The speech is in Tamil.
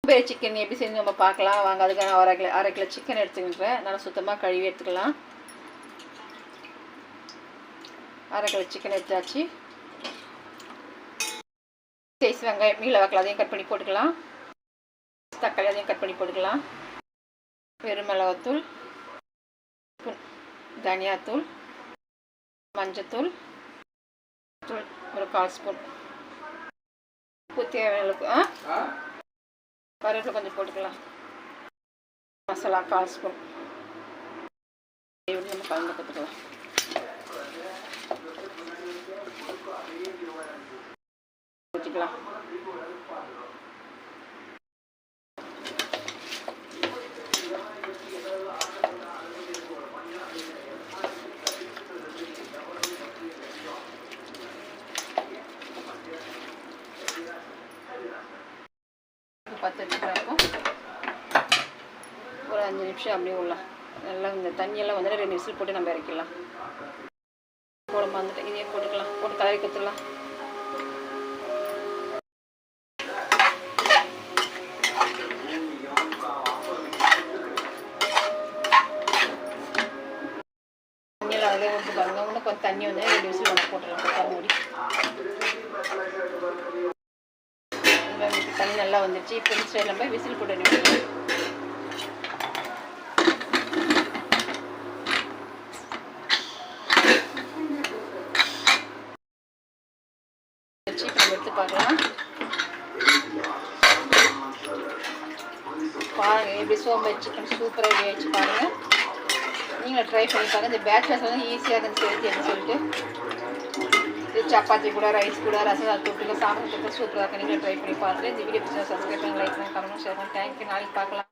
சோம்பேறி சிக்கன் எப்படி செஞ்சு நம்ம பார்க்கலாம் வாங்க. அதுக்கான அரை கிலோ சிக்கன் எடுத்துக்கிட்டேன். நல்லா சுத்தமாக கழுவி எடுத்துக்கலாம். அரை கிலோ சிக்கன் எடுத்தாச்சு. சைஸ் வெங்காயம் நீல வாக்கில் அதையும் கட் பண்ணி போட்டுக்கலாம். தக்காளி அதையும் கட் பண்ணி போட்டுக்கலாம். வெறும் மிளகாத்தூள், தனியாத்தூள், மஞ்சத்தூள், ஒரு 1/4 ஸ்பூன், உப்பு தேவையான கருவேப்பிலை கொஞ்சம் போட்டுக்கலாம். மசாலா 1/4 ஸ்பூன் நம்ம கலந்து கொடுத்துக்கலாம். ஊற்றிக்கலாம். பத்துக்கும் ஒரு 5 நிமிஷம் அப்படியே விடலாம். நல்லா இந்த தண்ணியெல்லாம் வந்துட்டு 2 விசில் போட்டு நம்ம இறக்கிடலாம். குழம்பு வந்துட்டு இதையே போட்டுக்கலாம். போட்டு கலரி கொடுத்துடலாம். தண்ணியெல்லாம் அதிலே விட்டு பாருங்க. இன்னும் கொஞ்சம் தண்ணி வந்து 2 விசில் நம்ம போட்டுடலாம். மூடி தண்ணி நல்லா வந்துடுச்சு. இப்போ இந்த நம்ம விசில் போட்டு எடுத்து பார்க்கலாம். பாருங்கள் எப்படி சோம்பேறி சிக்கன் சூப்பராக வேச்சு பாருங்கள். நீங்களும் ட்ரை பண்ணி பாருங்கள். இந்த பேச்சுலர்ஸ் வந்து ஈஸியாக இருந்து செய்யுதுன்னு சொல்லிட்டு இது சப்பாத்தி கூட ரைஸ் கூட ரசம் தொட்டுக்க சாப்பிட்டு சூப்பராக இருக்கும். நீங்களும் ட்ரை பண்ணி பார்த்துட்டு இந்த வீடியோ பிடிச்சா சப்ஸ்கிரைப் பண்ணி லைக் பண்ணி கமெண்ட் ஷேர் பண்ணி தேங்க்யூ. நாளைக்கு பார்க்கலாம்.